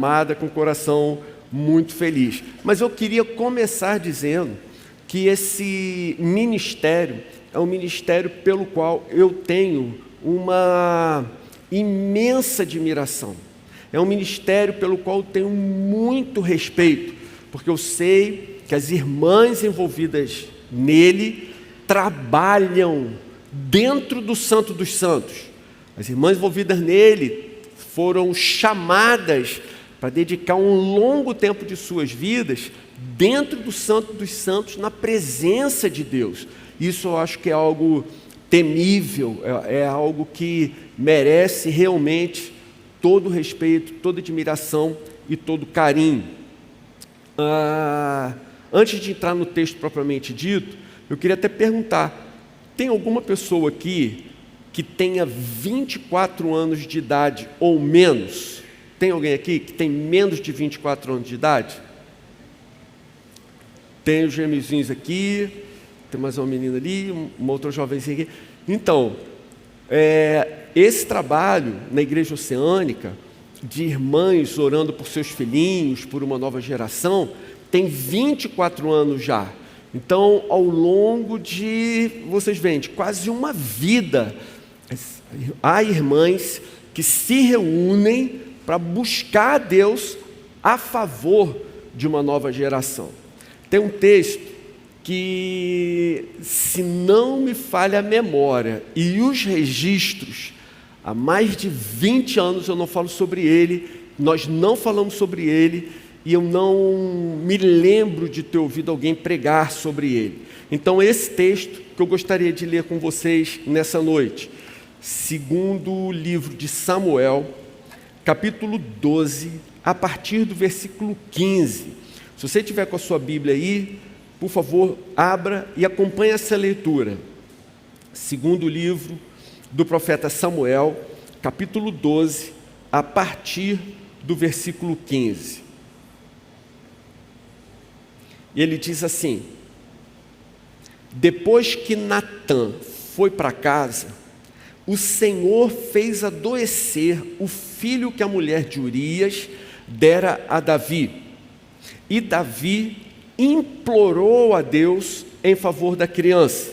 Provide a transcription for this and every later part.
amada, com o coração muito feliz. Mas eu queria começar dizendo que esse ministério é um ministério pelo qual eu tenho uma imensa admiração. É um ministério pelo qual eu tenho muito respeito, porque eu sei que as irmãs envolvidas nele trabalham dentro do Santo dos Santos. As irmãs envolvidas nele foram chamadas para dedicar um longo tempo de suas vidas dentro do Santo dos Santos, na presença de Deus. Isso eu acho que é algo temível, é algo que merece realmente todo o respeito, toda admiração e todo carinho. Antes de entrar no texto propriamente dito, eu queria até perguntar, tem alguma pessoa aqui que tenha 24 anos de idade ou menos? Tem alguém aqui que tem menos de 24 anos de idade? Tem os gêmeozinhos aqui, tem mais uma menina ali, uma outra jovenzinha aqui. Então, esse trabalho na Igreja Oceânica, de irmãs orando por seus filhinhos, por uma nova geração, tem 24 anos já. Então, ao longo de, vocês veem, de quase uma vida, há irmãs que se reúnem para buscar a Deus a favor de uma nova geração. Tem um texto que, se não me falha a memória e os registros, há mais de 20 anos eu não falo sobre ele, nós não falamos sobre ele, e eu não me lembro de ter ouvido alguém pregar sobre ele. Então, esse texto que eu gostaria de ler com vocês nessa noite, segundo o livro de Samuel, capítulo 12, a partir do versículo 15. Se você tiver com a sua Bíblia aí, por favor, abra e acompanhe essa leitura. Segundo o livro do profeta Samuel, capítulo 12, a partir do versículo 15. E ele diz assim: depois que Natã foi para casa, o Senhor fez adoecer o filho que a mulher de Urias dera a Davi. E Davi implorou a Deus em favor da criança.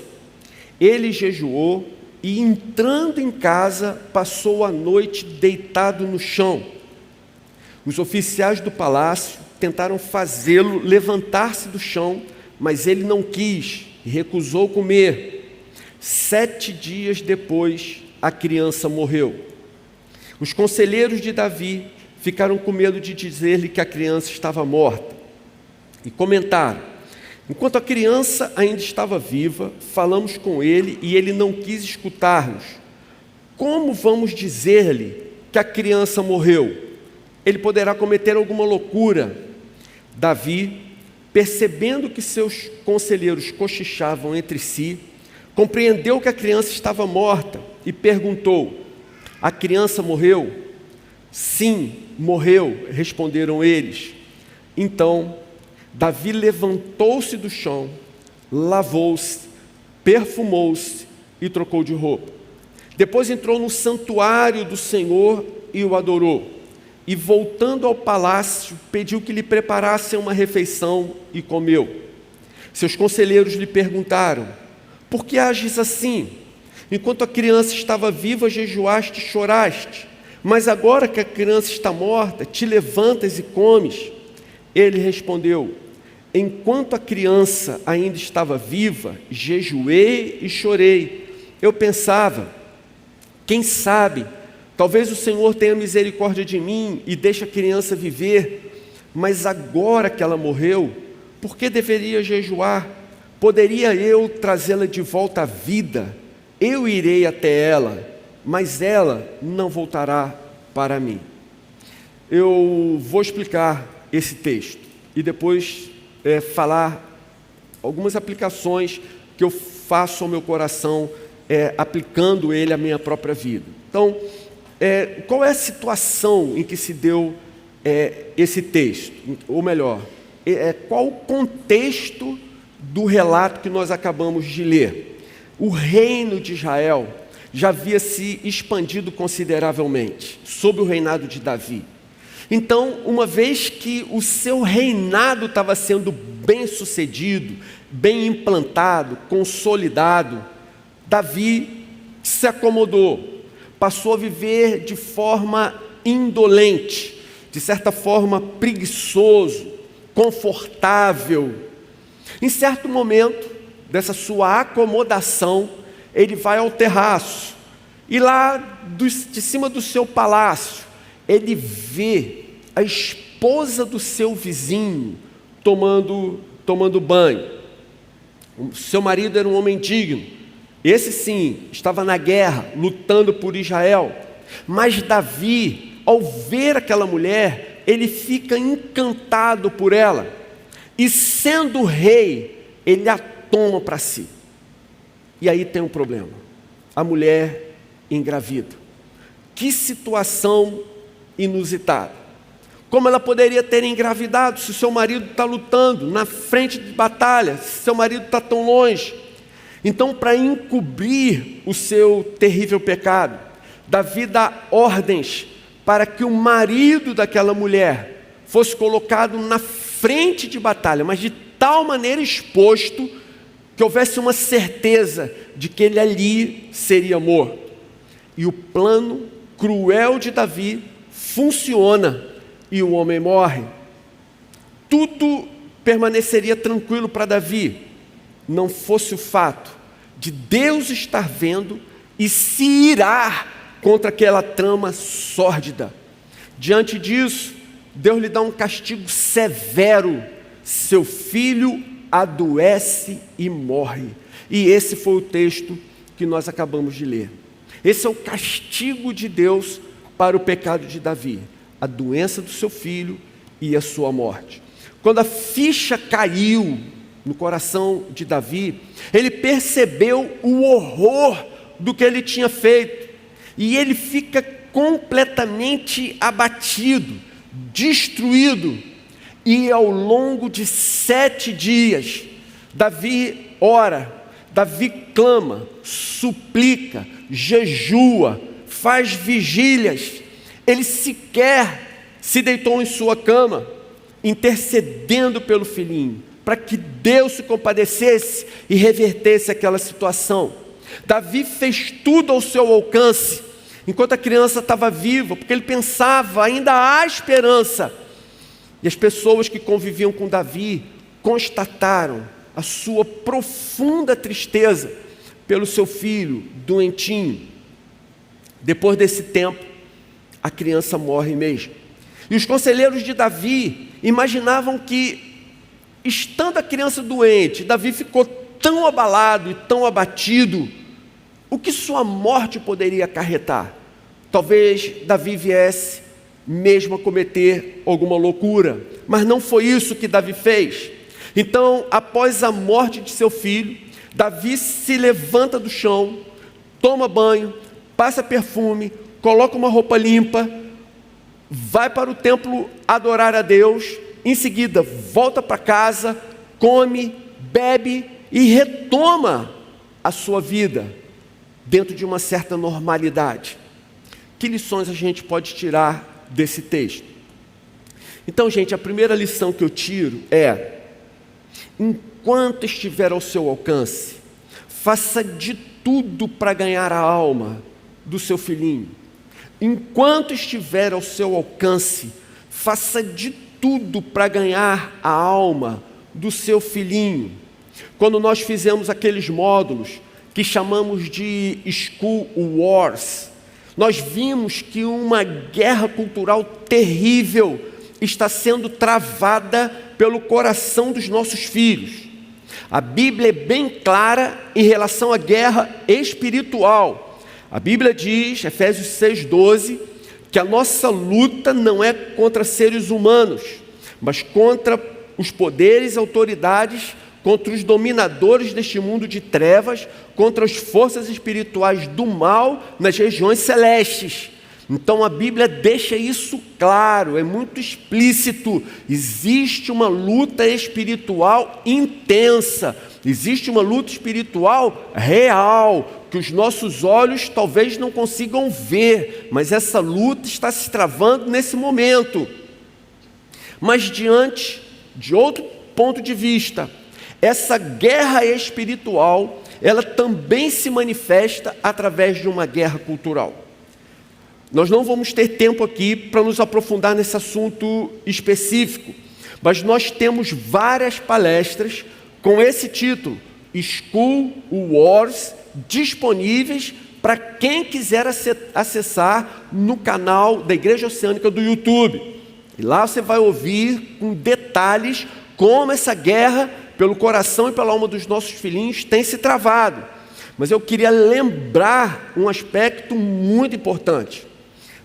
Ele jejuou e, entrando em casa, passou a noite deitado no chão. Os oficiais do palácio tentaram fazê-lo levantar-se do chão, mas ele não quis e recusou comer. 7 dias depois, a criança morreu. Os conselheiros de Davi ficaram com medo de dizer-lhe que a criança estava morta e comentaram: enquanto a criança ainda estava viva, falamos com ele e ele não quis escutar-nos. Como vamos dizer-lhe que a criança morreu? Ele poderá cometer alguma loucura. Davi, percebendo que seus conselheiros cochichavam entre si, compreendeu que a criança estava morta e perguntou: a criança morreu? Sim, morreu, responderam eles. Então, Davi levantou-se do chão, lavou-se, perfumou-se e trocou de roupa. Depois entrou no santuário do Senhor e o adorou. E, voltando ao palácio, pediu que lhe preparassem uma refeição e comeu. Seus conselheiros lhe perguntaram: por que ages assim? Enquanto a criança estava viva, jejuaste e choraste, mas agora que a criança está morta, te levantas e comes. Ele respondeu: enquanto a criança ainda estava viva, jejuei e chorei. Eu pensava: quem sabe, talvez o Senhor tenha misericórdia de mim e deixe a criança viver, mas agora que ela morreu, por que deveria jejuar? Poderia eu trazê-la de volta à vida? Eu irei até ela, mas ela não voltará para mim. Eu vou explicar esse texto e depois falar algumas aplicações que eu faço ao meu coração, aplicando ele à minha própria vida. Então, qual é a situação em que se deu esse texto? Ou melhor, qual o contexto do relato que nós acabamos de ler? O reino de Israel já havia se expandido consideravelmente sob o reinado de Davi. Então, uma vez que o seu reinado estava sendo bem sucedido, bem implantado, consolidado, Davi se acomodou, passou a viver de forma indolente, de certa forma preguiçoso, confortável. Em certo momento dessa sua acomodação, ele vai ao terraço, e lá de cima do seu palácio, ele vê a esposa do seu vizinho tomando banho. O seu marido era um homem digno, esse sim, estava na guerra, lutando por Israel. Mas Davi, ao ver aquela mulher, ele fica encantado por ela, e sendo rei, ele a toma para si. E aí tem um problema, a mulher engravida. Que situação inusitada. Como ela poderia ter engravidado se o seu marido está lutando na frente de batalha, se seu marido está tão longe? Então, para encobrir o seu terrível pecado, Davi dá ordens para que o marido daquela mulher fosse colocado na frente de batalha, mas de tal maneira exposto que houvesse uma certeza de que ele ali seria morto. E o plano cruel de Davi funciona e o homem morre. Tudo permaneceria tranquilo para Davi, não fosse o fato de Deus estar vendo e se irar contra aquela trama sórdida. Diante disso, Deus lhe dá um castigo severo. Seu filho adoece e morre. E esse foi o texto que nós acabamos de ler. Esse é o castigo de Deus para o pecado de Davi, a doença do seu filho e a sua morte. Quando a ficha caiu no coração de Davi, ele percebeu o horror do que ele tinha feito, e ele fica completamente abatido, destruído. E ao longo de 7 dias, Davi ora, Davi clama, suplica, jejua, faz vigílias. Ele sequer se deitou em sua cama, intercedendo pelo filhinho, para que Deus se compadecesse e revertesse aquela situação. Davi fez tudo ao seu alcance, enquanto a criança estava viva, porque ele pensava, ainda há esperança. E as pessoas que conviviam com Davi constataram a sua profunda tristeza pelo seu filho doentinho. Depois desse tempo, a criança morre mesmo. E os conselheiros de Davi imaginavam que, estando a criança doente, Davi ficou tão abalado e tão abatido, o que sua morte poderia acarretar? Talvez Davi viesse mesmo a cometer alguma loucura, mas não foi isso que Davi fez. Então, após a morte de seu filho, Davi se levanta do chão, toma banho, passa perfume, coloca uma roupa limpa, vai para o templo adorar a Deus, em seguida volta para casa, come, bebe e retoma a sua vida dentro de uma certa normalidade. Que lições a gente pode tirar desse texto? Então, gente, a primeira lição que eu tiro é: enquanto estiver ao seu alcance, faça de tudo para ganhar a alma do seu filhinho. Enquanto estiver ao seu alcance, faça de tudo para ganhar a alma do seu filhinho. Quando nós fizemos aqueles módulos que chamamos de School Wars, nós vimos que uma guerra cultural terrível está sendo travada pelo coração dos nossos filhos. A Bíblia é bem clara em relação à guerra espiritual. A Bíblia diz, Efésios 6,12, que a nossa luta não é contra seres humanos, mas contra os poderes e autoridades, contra os dominadores deste mundo de trevas, contra as forças espirituais do mal nas regiões celestes. Então a Bíblia deixa isso claro, é muito explícito. Existe uma luta espiritual intensa, Existe uma luta espiritual real, que os nossos olhos talvez não consigam ver, mas essa luta está se travando nesse momento. Mas diante de outro ponto de vista, essa guerra espiritual, ela também se manifesta através de uma guerra cultural. Nós não vamos ter tempo aqui para nos aprofundar nesse assunto específico, mas nós temos várias palestras com esse título, School Wars, disponíveis para quem quiser acessar no canal da Igreja Oceânica do YouTube. E lá você vai ouvir com detalhes como essa guerra pelo coração e pela alma dos nossos filhinhos tem se travado. Mas eu queria lembrar um aspecto muito importante.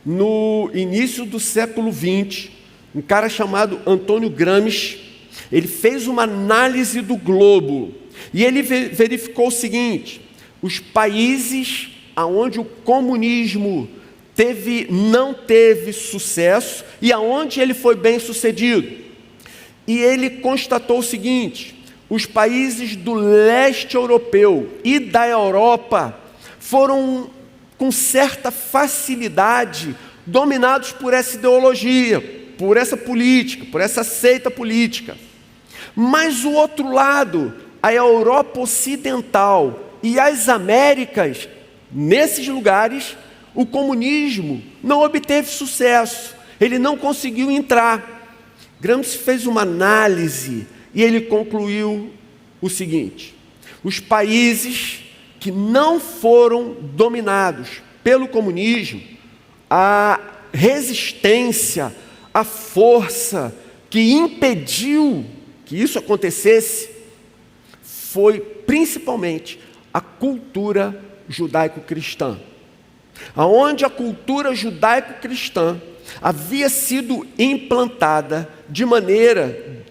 No início do século XX, um cara chamado Antônio Gramsci, ele fez uma análise do globo e ele verificou o seguinte: os países onde o comunismo não teve sucesso e aonde ele foi bem sucedido. E ele constatou o seguinte: os países do leste europeu e da Europa foram, com certa facilidade, dominados por essa ideologia, por essa política, por essa seita política. Mas o outro lado, a Europa Ocidental e as Américas, nesses lugares, o comunismo não obteve sucesso, ele não conseguiu entrar. Gramsci fez uma análise e ele concluiu o seguinte: os países que não foram dominados pelo comunismo, a resistência, a força que impediu que isso acontecesse foi principalmente a cultura judaico-cristã. Aonde a cultura judaico-cristã havia sido implantada de maneira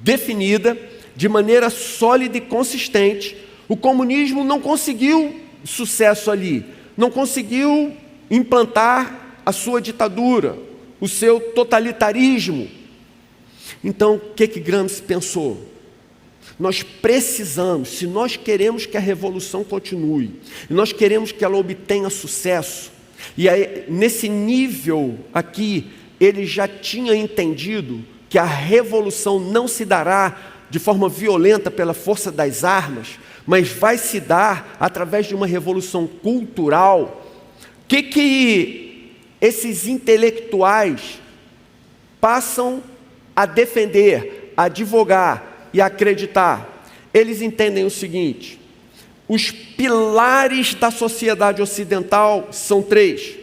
definida, de maneira sólida e consistente, o comunismo não conseguiu sucesso ali, não conseguiu implantar a sua ditadura, o seu totalitarismo. Então, o que Gramsci pensou? Nós precisamos, se nós queremos que a revolução continue, e nós queremos que ela obtenha sucesso, e aí, nesse nível aqui, ele já tinha entendido que a revolução não se dará de forma violenta pela força das armas, mas vai se dar através de uma revolução cultural. O que esses intelectuais passam a defender, a advogar e a acreditar? Eles entendem o seguinte: os pilares da sociedade ocidental são 3: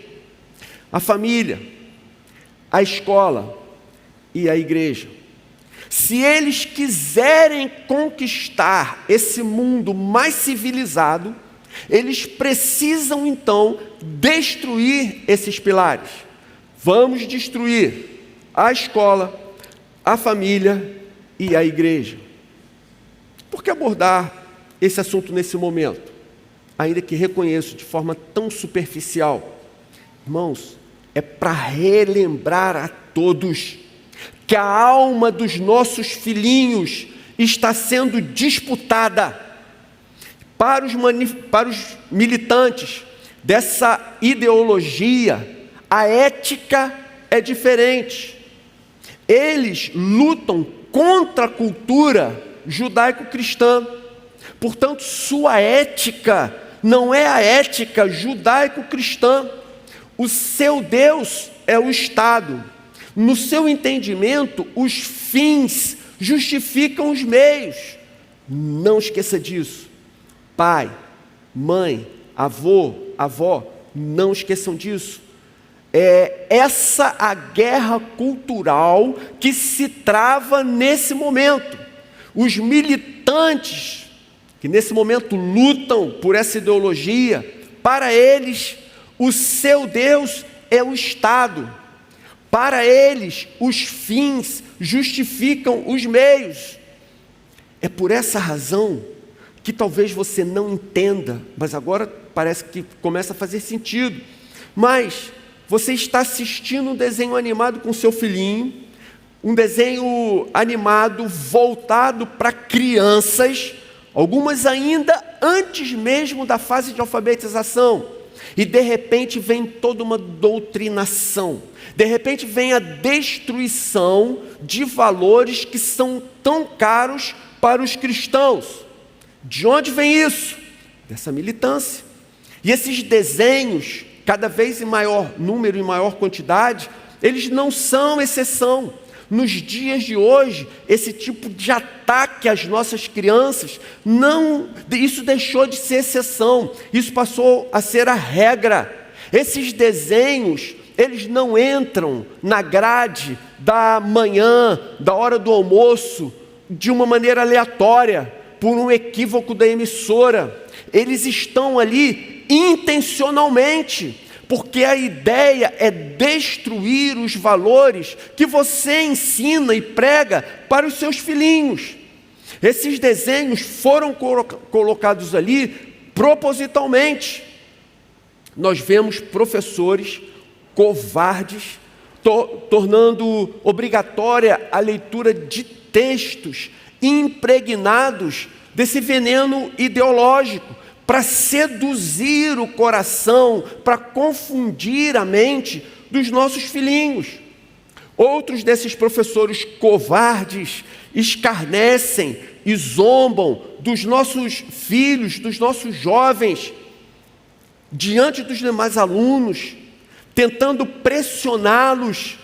a família, a escola e a igreja. Se eles quiserem conquistar esse mundo mais civilizado, eles precisam então destruir esses pilares. Vamos destruir a escola, a família e a igreja. Por que abordar esse assunto nesse momento? Ainda que reconheço de forma tão superficial. Irmãos, é para relembrar a todos que a alma dos nossos filhinhos está sendo disputada. Para os militantes dessa ideologia, a ética é diferente. Eles lutam contra a cultura judaico-cristã. Portanto, sua ética não é a ética judaico-cristã. O seu Deus é o Estado. No seu entendimento, os fins justificam os meios. Não esqueça disso. Pai, mãe, avô, avó, não esqueçam disso. É essa a guerra cultural que se trava nesse momento. Os militantes que nesse momento lutam por essa ideologia, para eles, o seu Deus é o Estado. Para eles, os fins justificam os meios. É por essa razão que talvez você não entenda, mas agora parece que começa a fazer sentido. Mas você está assistindo um desenho animado com seu filhinho, um desenho animado voltado para crianças, algumas ainda antes mesmo da fase de alfabetização. E de repente vem toda uma doutrinação, de repente vem a destruição de valores que são tão caros para os cristãos. De onde vem isso? Dessa militância. E esses desenhos, cada vez em maior número, em maior quantidade, eles não são exceção. Nos dias de hoje, esse tipo de ataque às nossas crianças, isso deixou de ser exceção, isso passou a ser a regra. Esses desenhos, eles não entram na grade da manhã, da hora do almoço, de uma maneira aleatória, por um equívoco da emissora. Eles estão ali intencionalmente, porque a ideia é destruir os valores que você ensina e prega para os seus filhinhos. Esses desenhos foram colocados ali propositalmente. Nós vemos professores covardes tornando obrigatória a leitura de textos impregnados desse veneno ideológico, para seduzir o coração, para confundir a mente dos nossos filhinhos. Outros desses professores covardes escarnecem e zombam dos nossos filhos, dos nossos jovens, diante dos demais alunos, tentando pressioná-los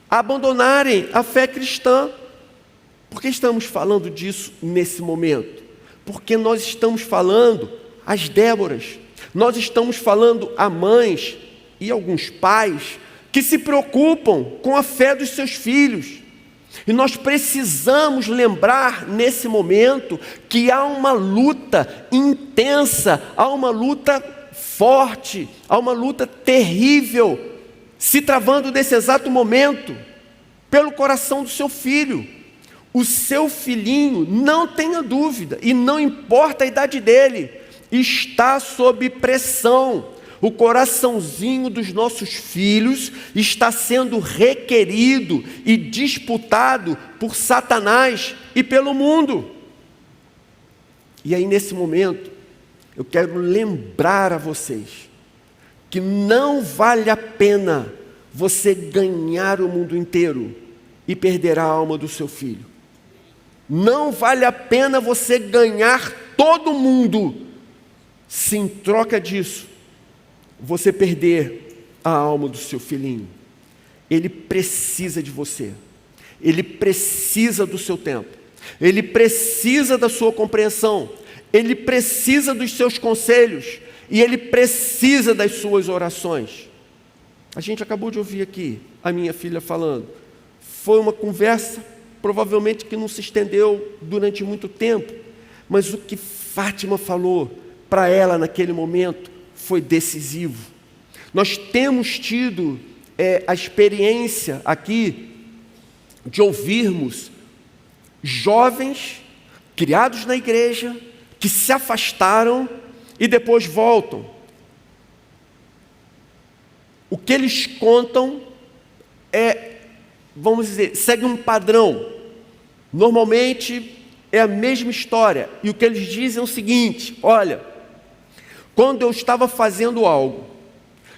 a abandonarem a fé cristã. Por que estamos falando disso nesse momento? Porque nós estamos falando às Déboras, nós estamos falando a mães e alguns pais que se preocupam com a fé dos seus filhos. E nós precisamos lembrar nesse momento que há uma luta intensa, há uma luta forte, há uma luta terrível se travando nesse exato momento pelo coração do seu filho. O seu filhinho, não tenha dúvida, e não importa a idade dele, está sob pressão. O coraçãozinho dos nossos filhos está sendo requerido e disputado por Satanás e pelo mundo. E aí, nesse momento, eu quero lembrar a vocês que não vale a pena você ganhar o mundo inteiro e perder a alma do seu filho. Não vale a pena você ganhar todo mundo, se em troca disso, você perder a alma do seu filhinho. Ele precisa de você, ele precisa do seu tempo, ele precisa da sua compreensão, ele precisa dos seus conselhos, e ele precisa das suas orações. A gente acabou de ouvir aqui a minha filha falando. Foi uma conversa, provavelmente que não se estendeu durante muito tempo, mas o que Fátima falou para ela naquele momento foi decisivo. Nós temos tido a experiência aqui de ouvirmos jovens criados na igreja, que se afastaram e depois voltam. O que eles contam vamos dizer, segue um padrão. Normalmente é a mesma história. E o que eles dizem é o seguinte: olha, quando eu estava fazendo algo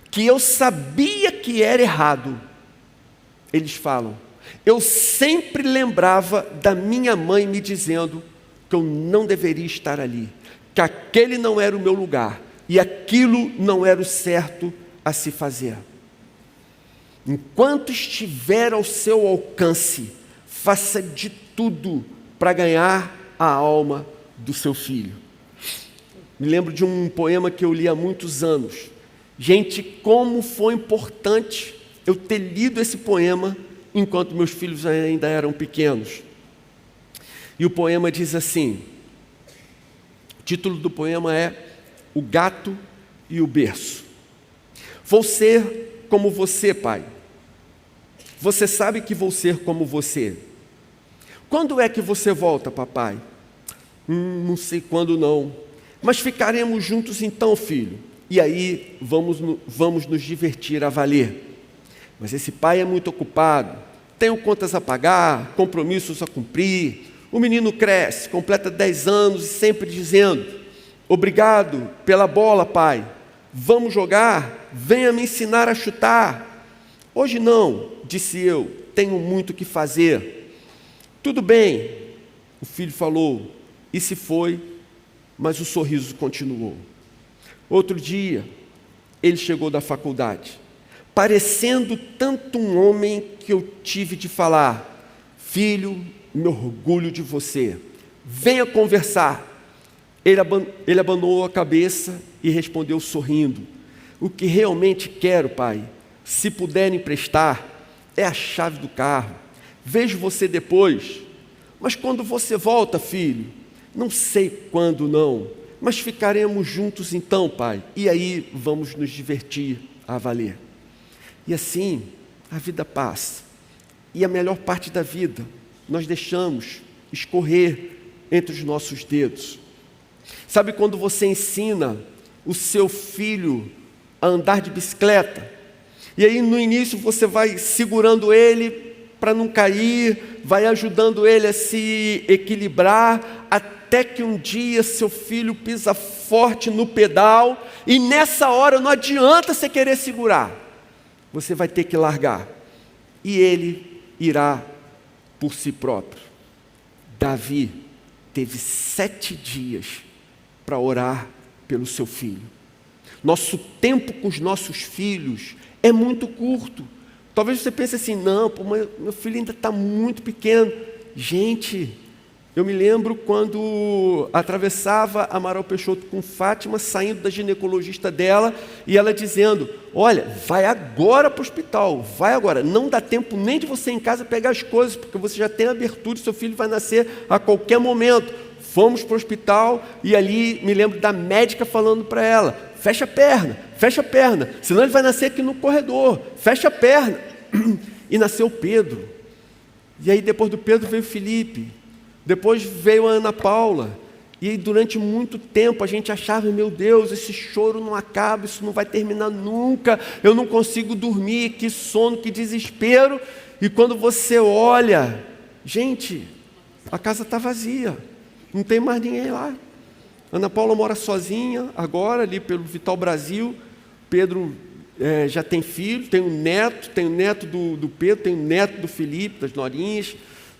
que eu sabia que era errado, eles falam, eu sempre lembrava da minha mãe me dizendo que eu não deveria estar ali, que aquele não era o meu lugar e aquilo não era o certo a se fazer. Enquanto estiver ao seu alcance, faça de tudo para ganhar a alma do seu filho. Me lembro de um poema que eu li há muitos anos. Gente, como foi importante eu ter lido esse poema enquanto meus filhos ainda eram pequenos. E o poema diz assim, o título do poema é O Gato e o Berço. Vou ser como você, pai. Você sabe que vou ser como você. Quando é que você volta, papai? Não sei quando não. Mas ficaremos juntos então, filho. E aí vamos nos divertir a valer. Mas esse pai é muito ocupado. Tenho contas a pagar, compromissos a cumprir. O menino cresce, completa 10 anos e sempre dizendo: obrigado pela bola, pai. Vamos jogar? Venha me ensinar a chutar. Hoje não, disse eu, tenho muito o que fazer. Tudo bem, o filho falou, e se foi, mas o sorriso continuou. Outro dia, ele chegou da faculdade, parecendo tanto um homem que eu tive de falar: filho, me orgulho de você, venha conversar. Ele abanou a cabeça e respondeu sorrindo: o que realmente quero, pai, se puder emprestar, é a chave do carro. Vejo você depois. Mas quando você volta, filho? Não sei quando não, mas ficaremos juntos então, pai, e aí vamos nos divertir a valer. E assim a vida passa, e a melhor parte da vida nós deixamos escorrer entre os nossos dedos. Sabe quando você ensina o seu filho a andar de bicicleta, e aí no início você vai segurando ele para não cair, vai ajudando ele a se equilibrar, até que um dia seu filho pisa forte no pedal, e nessa hora não adianta você querer segurar, você vai ter que largar, e ele irá por si próprio. Davi teve 7 dias para orar pelo seu filho. Nosso tempo com os nossos filhos é muito curto. Talvez você pense assim: não, meu filho ainda está muito pequeno. Gente, eu me lembro quando atravessava Amaral Peixoto com Fátima, saindo da ginecologista dela, e ela dizendo: olha, vai agora para o hospital, vai agora, não dá tempo nem de você em casa pegar as coisas, porque você já tem abertura, seu filho vai nascer a qualquer momento. Fomos para o hospital, e ali me lembro da médica falando para ela: fecha a perna, senão ele vai nascer aqui no corredor, fecha a perna. E nasceu Pedro, e aí depois do Pedro veio Felipe, depois veio a Ana Paula, e aí durante muito tempo a gente achava: meu Deus, esse choro não acaba, isso não vai terminar nunca, eu não consigo dormir, que sono, que desespero. E quando você olha, gente, a casa está vazia, não tem mais ninguém lá. Ana Paula mora sozinha agora ali pelo Vital Brasil. Pedro já tem filho, tem um neto do Pedro, tem um neto do Felipe, das Norinhas.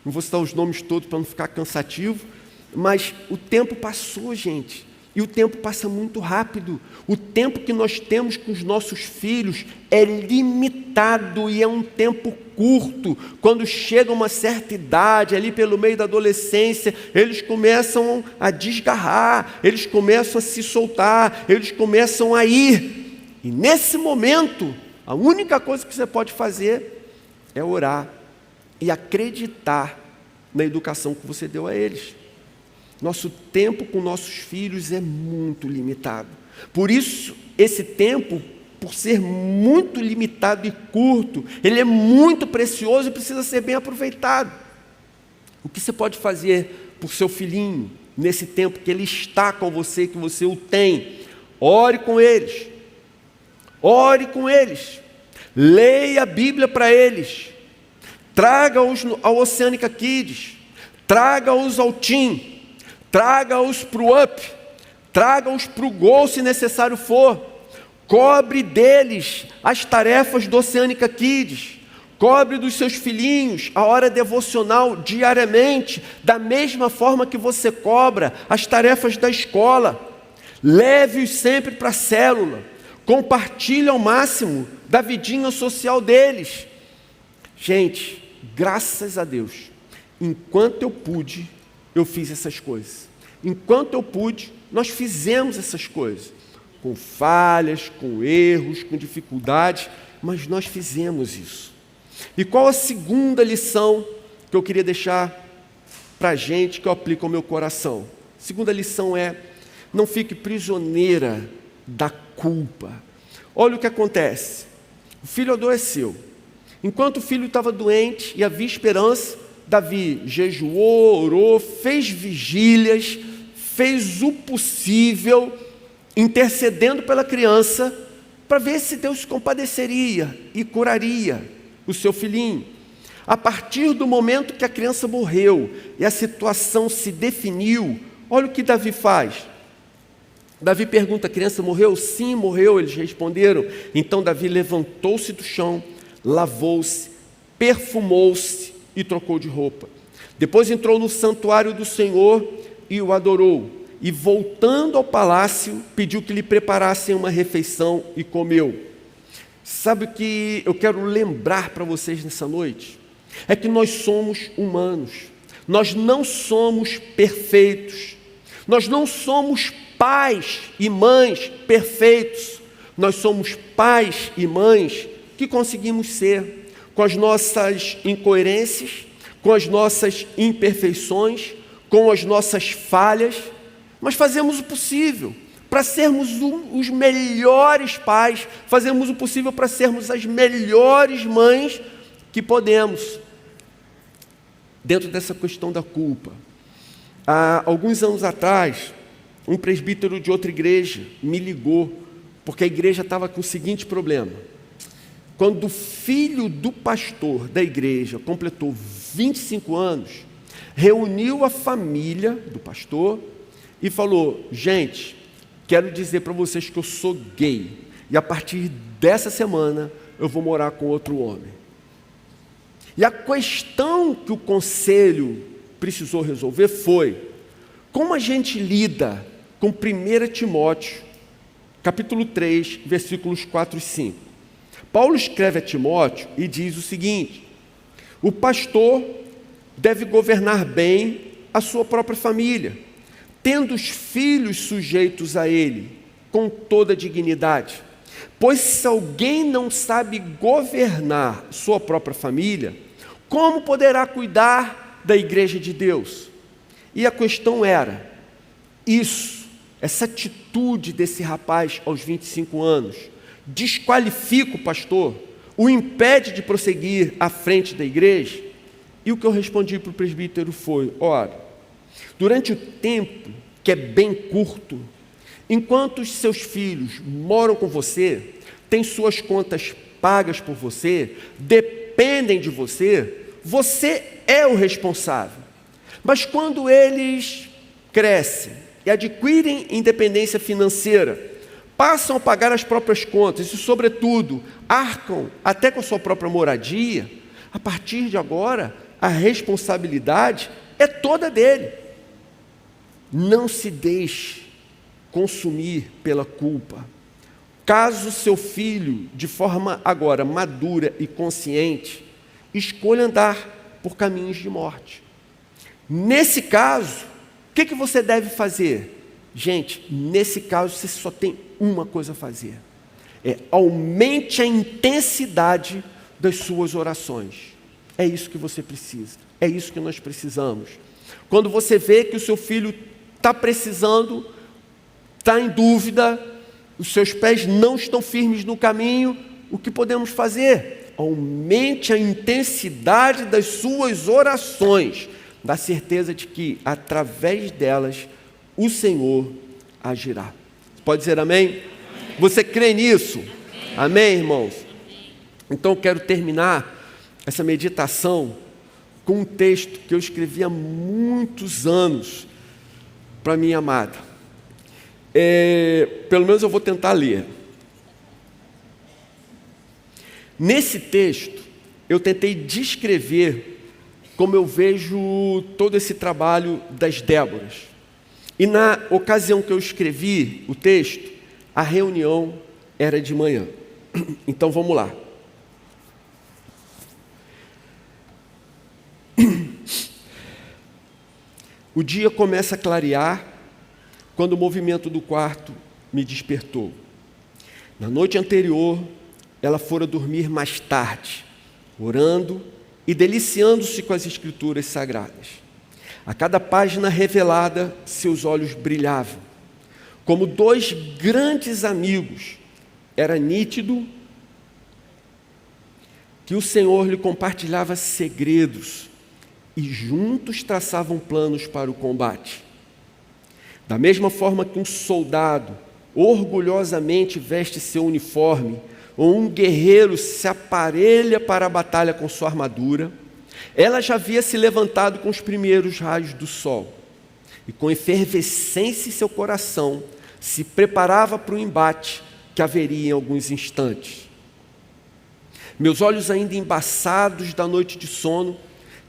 Não vou citar os nomes todos para não ficar cansativo, mas o tempo passou, gente, e o tempo passa muito rápido. O tempo que nós temos com os nossos filhos é limitado e é um tempo curto. Quando chega uma certa idade, ali pelo meio da adolescência, eles começam a desgarrar, eles começam a se soltar, eles começam a ir. E nesse momento, a única coisa que você pode fazer é orar e acreditar na educação que você deu a eles. Nosso tempo com nossos filhos é muito limitado. Por isso, esse tempo, por ser muito limitado e curto, ele é muito precioso e precisa ser bem aproveitado. O que você pode fazer por seu filhinho, nesse tempo que ele está com você, que você o tem? Ore com eles. Ore com eles. Leia a Bíblia para eles. Traga-os ao Oceânica Kids. Traga-os ao Team. Traga-os para o Up, traga-os para o Gol se necessário for, cobre deles as tarefas do Oceânica Kids, cobre dos seus filhinhos a hora devocional diariamente, da mesma forma que você cobra as tarefas da escola. Leve-os sempre para a célula, compartilhe ao máximo da vidinha social deles. Gente, graças a Deus, enquanto eu pude, eu fiz essas coisas. Enquanto eu pude, nós fizemos essas coisas. Com falhas, com erros, com dificuldades, mas nós fizemos isso. E qual a segunda lição que eu queria deixar para a gente, que eu aplico ao meu coração? A segunda lição é: não fique prisioneira da culpa. Olha o que acontece. O filho adoeceu. Enquanto o filho estava doente e havia esperança, Davi jejuou, orou, fez vigílias, fez o possível, intercedendo pela criança, para ver se Deus se compadeceria e curaria o seu filhinho. A partir do momento que a criança morreu e a situação se definiu, olha o que Davi faz. Davi pergunta: a criança morreu? Sim, morreu, eles responderam. Então Davi levantou-se do chão, lavou-se, perfumou-se e trocou de roupa. Depois entrou no santuário do Senhor e o adorou. E voltando ao palácio, pediu que lhe preparassem uma refeição e comeu. Sabe o que eu quero lembrar para vocês nessa noite? É que nós somos humanos, nós não somos perfeitos, nós não somos pais e mães perfeitos, nós somos pais e mães que conseguimos ser, com as nossas incoerências, com as nossas imperfeições, com as nossas falhas, mas fazemos o possível para sermos os melhores pais, fazemos o possível para sermos as melhores mães que podemos. Dentro dessa questão da culpa, há alguns anos atrás, um presbítero de outra igreja me ligou, porque a igreja estava com o seguinte problema: quando o filho do pastor da igreja completou 25 anos, reuniu a família do pastor e falou: gente, quero dizer para vocês que eu sou gay, e a partir dessa semana eu vou morar com outro homem. E a questão que o conselho precisou resolver foi: como a gente lida com 1 Timóteo, capítulo 3, versículos 4 e 5. Paulo escreve a Timóteo e diz o seguinte: o pastor deve governar bem a sua própria família, tendo os filhos sujeitos a ele, com toda dignidade. Pois se alguém não sabe governar sua própria família, como poderá cuidar da igreja de Deus? E a questão era, essa atitude desse rapaz aos 25 anos, desqualifica o pastor, o impede de prosseguir à frente da igreja? E o que eu respondi para o presbítero foi: ora, durante o tempo, que é bem curto, enquanto os seus filhos moram com você, têm suas contas pagas por você, dependem de você, você é o responsável. Mas quando eles crescem e adquirem independência financeira, passam a pagar as próprias contas e, sobretudo, arcam até com a sua própria moradia, a partir de agora, a responsabilidade é toda dele. Não se deixe consumir pela culpa. Caso seu filho, de forma agora madura e consciente, escolha andar por caminhos de morte, nesse caso, o que você deve fazer? Gente, nesse caso você só tem uma coisa a fazer: aumente a intensidade das suas orações. É isso que você precisa, é isso que nós precisamos. Quando você vê que o seu filho está precisando, está em dúvida, os seus pés não estão firmes no caminho, o que podemos fazer? Aumente a intensidade das suas orações, da certeza de que, através delas, o Senhor agirá. Pode dizer amém? Amém. Você crê nisso? Amém, amém, irmãos? Então eu quero terminar essa meditação com um texto que eu escrevi há muitos anos para minha amada. Pelo menos eu vou tentar ler. Nesse texto, eu tentei descrever como eu vejo todo esse trabalho das Déboras. E na ocasião que eu escrevi o texto, a reunião era de manhã. Então vamos lá. O dia começa a clarear quando o movimento do quarto me despertou. Na noite anterior, ela fora dormir mais tarde, orando e deliciando-se com as escrituras sagradas. A cada página revelada, seus olhos brilhavam. Como dois grandes amigos, era nítido que o Senhor lhe compartilhava segredos e juntos traçavam planos para o combate. Da mesma forma que um soldado orgulhosamente veste seu uniforme, ou um guerreiro se aparelha para a batalha com sua armadura, Ela já havia se levantado com os primeiros raios do sol, e com efervescência em seu coração, se preparava para o embate que haveria em alguns instantes. Meus olhos, ainda embaçados da noite de sono,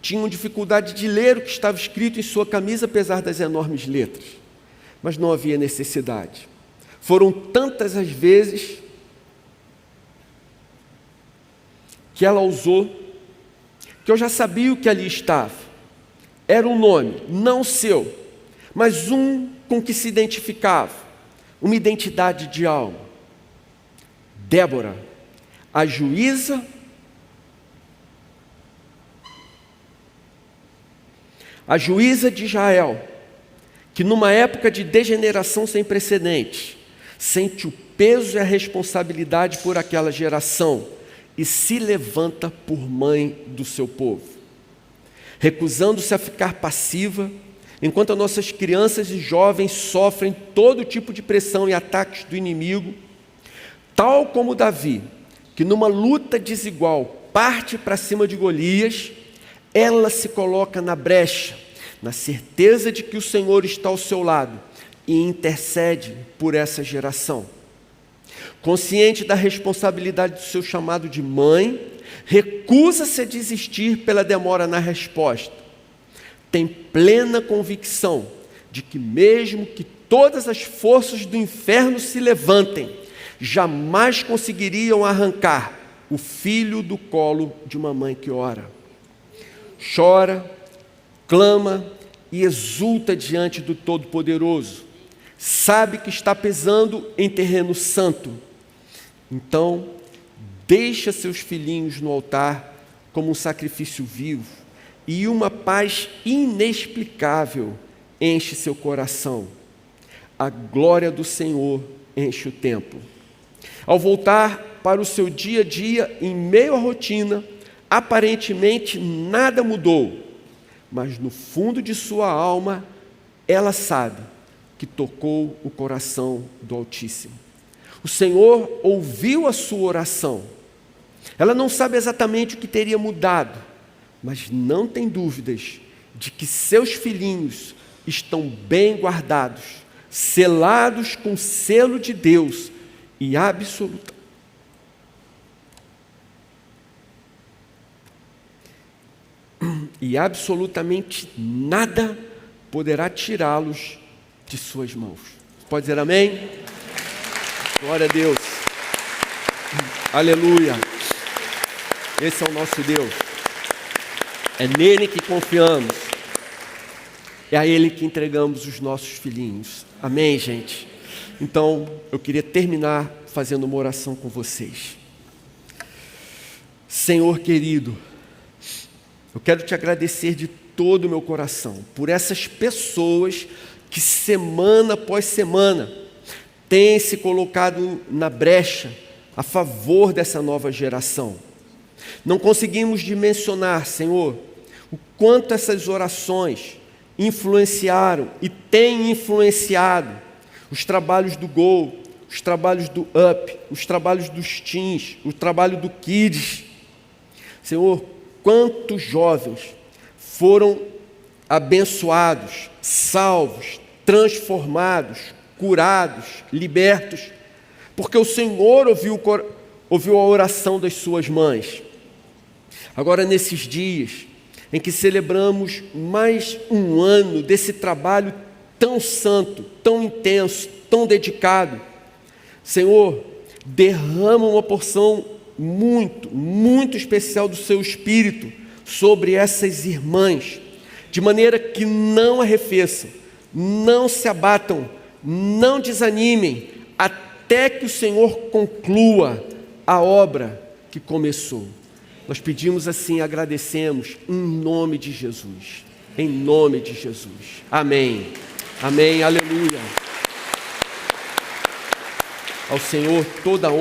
tinham dificuldade de ler o que estava escrito em sua camisa, apesar das enormes letras. Mas não havia necessidade. Foram tantas as vezes que ela usou, que eu já sabia o que ali estava. Era um nome, não seu, mas um com que se identificava, uma identidade de alma. Débora, a juíza de Israel, que numa época de degeneração sem precedentes, sente o peso e a responsabilidade por aquela geração e se levanta por mãe do seu povo, recusando-se a ficar passiva, enquanto as nossas crianças e jovens sofrem todo tipo de pressão e ataques do inimigo, tal como Davi, que numa luta desigual parte para cima de Golias, ela se coloca na brecha, na certeza de que o Senhor está ao seu lado e intercede por essa geração. Consciente da responsabilidade do seu chamado de mãe, recusa-se a desistir pela demora na resposta. Tem plena convicção de que mesmo que todas as forças do inferno se levantem, jamais conseguiriam arrancar o filho do colo de uma mãe que ora. Chora, clama e exulta diante do Todo-Poderoso. Sabe que está pisando em terreno santo. Então, deixa seus filhinhos no altar como um sacrifício vivo, e uma paz inexplicável enche seu coração. A glória do Senhor enche o templo. Ao voltar para o seu dia a dia, em meio à rotina, aparentemente nada mudou, mas no fundo de sua alma, ela sabe que tocou o coração do Altíssimo. O Senhor ouviu a sua oração. Ela não sabe exatamente o que teria mudado, mas não tem dúvidas de que seus filhinhos estão bem guardados, selados com o selo de Deus e absolutamente nada poderá tirá-los de suas mãos. Pode dizer amém? Glória a Deus. Aleluia. Esse é o nosso Deus. É nele que confiamos. É a ele que entregamos os nossos filhinhos. Amém, gente? Então, eu queria terminar fazendo uma oração com vocês. Senhor querido, eu quero te agradecer de todo o meu coração por essas pessoas que semana após semana têm se colocado na brecha a favor dessa nova geração. Não conseguimos dimensionar, Senhor, o quanto essas orações influenciaram e têm influenciado os trabalhos do Gol, os trabalhos do Up, os trabalhos dos Teens, o trabalho do Kids. Senhor, quantos jovens foram abençoados, salvos, transformados, curados, libertos, porque o Senhor ouviu a oração das suas mães. Agora, nesses dias em que celebramos mais um ano desse trabalho tão santo, tão intenso, tão dedicado, Senhor, derrama uma porção muito especial do seu Espírito sobre essas irmãs, de maneira que não arrefeçam, não se abatam, não desanimem, até que o Senhor conclua a obra que começou. Nós pedimos assim, agradecemos, em nome de Jesus. Em nome de Jesus. Amém. Amém. Aleluia. Ao Senhor toda a honra.